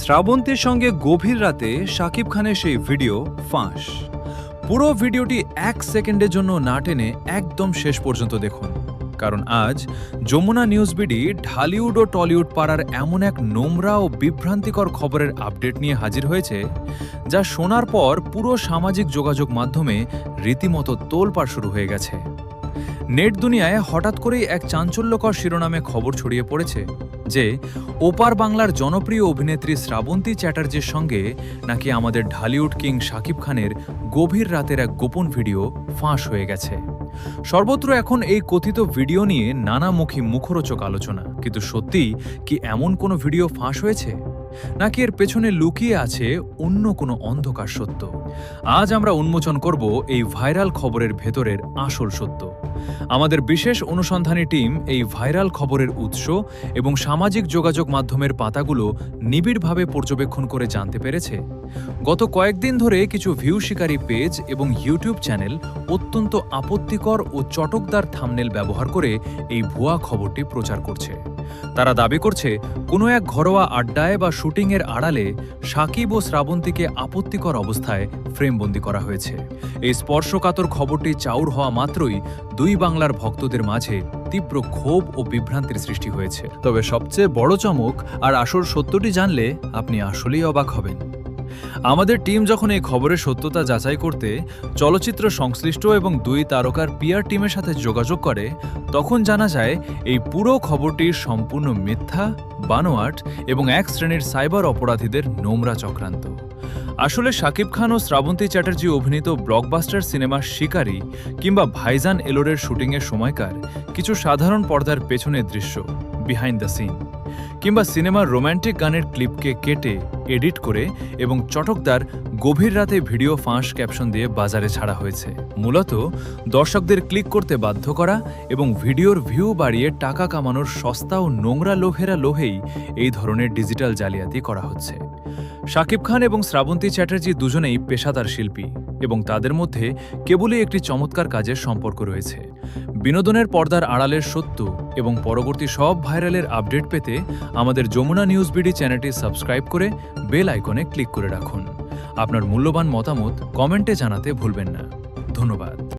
শ্রাবন্তীর সঙ্গে গভীর রাতে শাকিব খানের সেই ভিডিও ফাঁস। পুরো ভিডিওটি 1 সেকেন্ডের জন্য না টেনে একদম শেষ পর্যন্ত দেখুন, কারণ আজ যমুনা নিউজ বিডি ঢালিউড ও টলিউড পাড়ার এমন এক নোংরা ও বিভ্রান্তিকর খবরের আপডেট নিয়ে হাজির হয়েছে, যা শোনার পর পুরো সামাজিক যোগাযোগ মাধ্যমে রীতিমতো তোলপাড় শুরু হয়ে গেছে। নেট দুনিয়ায় হঠাৎ করেই এক চাঞ্চল্যকর শিরোনামে খবর ছড়িয়ে পড়েছে যে ওপার বাংলার জনপ্রিয় অভিনেত্রী শ্রাবন্তী চ্যাটার্জির সঙ্গে নাকি আমাদের ঢালিউড কিং শাকিব খানের গভীর রাতের এক গোপন ভিডিও ফাঁস হয়ে গেছে। সর্বত্র এখন এই কথিত ভিডিও নিয়ে নানামুখী মুখরোচক আলোচনা, কিন্তু সত্যিই কি এমন কোনো ভিডিও ফাঁস হয়েছে, নাকি এর পেছনে লুকিয়ে আছে অন্য কোনো অন্ধকার সত্য? আজ আমরা উন্মোচন করব এই ভাইরাল খবরের ভেতরের আসল সত্য। আমাদের বিশেষ অনুসন্ধানী টিম এই ভাইরাল খবরের উৎস এবং সামাজিক যোগাযোগ মাধ্যমের পাতাগুলো নিবিড়ভাবে পর্যবেক্ষণ করে জানতে পেরেছে গত কয়েকদিন ধরে কিছু ভিউ শিকারী পেজ এবং ইউটিউব চ্যানেল অত্যন্ত আপত্তিকর ও চটকদার থাম্বনেল ব্যবহার করে এই ভুয়া খবরটি প্রচার করছে। তারা দাবি করছে কোনো এক ঘরোয়া আড্ডায় বা শুটিংয়ের আড়ালে শাকিব ও শ্রাবন্তীকে আপত্তিকর অবস্থায় ফ্রেমবন্দি করা হয়েছে। এই স্পর্শকাতর খবরটি চাউর হওয়া মাত্রই দুই বাংলার ভক্তদের মাঝে তীব্র ক্ষোভ ও বিভ্রান্তির সৃষ্টি হয়েছে। তবে সবচেয়ে বড় চমক আর আসল সত্যটি জানলে আপনি আসলেই অবাক হবেন। আমাদের টিম যখন এই খবরের সত্যতা যাচাই করতে চলচ্চিত্র সংশ্লিষ্ট এবং দুই তারকার পিআর টিমের সাথে যোগাযোগ করে, তখন জানা যায় এই পুরো খবরটি সম্পূর্ণ মিথ্যা, বানোয়াট এবং এক শ্রেণীর সাইবার অপরাধীদের নোংরা চক্রান্ত। আসলে শাকিব খান ও শ্রাবন্তী চ্যাটার্জি অভিনীত ব্লকবাস্টার সিনেমা শিকারী কিংবা ভাইজান এলোরের শুটিংয়ের সময়কার কিছু সাধারণ পর্দার পেছনের দৃশ্য, বিহাইন্ড দ্য সিন, কিংবা সিনেমার রোম্যান্টিক গানের ক্লিপকে কেটে এডিট করে এবং চটকদার গভীর রাতে ভিডিও ফাঁস ক্যাপশন দিয়ে বাজারে ছাড়া হয়েছে। মূলত দর্শকদের ক্লিক করতে বাধ্য করা এবং ভিডিওর ভিউ বাড়িয়ে টাকা কামানোর সস্তা ও নোংরা লোভেই এই ধরনের ডিজিটাল জালিয়াতি করা হচ্ছে। শাকিব খান এবং শ্রাবন্তী চ্যাটার্জি দুজনেই পেশাদার শিল্পী এবং তাদের মধ্যে কেবলই একটি চমৎকার কাজের সম্পর্ক রয়েছে। বিনোদনের পর্দার আড়ালের সত্য এবং পরবর্তী সব ভাইরালের আপডেট পেতে আমাদের যমুনা নিউজ বিডি চ্যানেলটি সাবস্ক্রাইব করে বেল আইকনে ক্লিক করে রাখুন। আপনার মূল্যবান মতামত কমেন্টে জানাতে ভুলবেন না। ধন্যবাদ।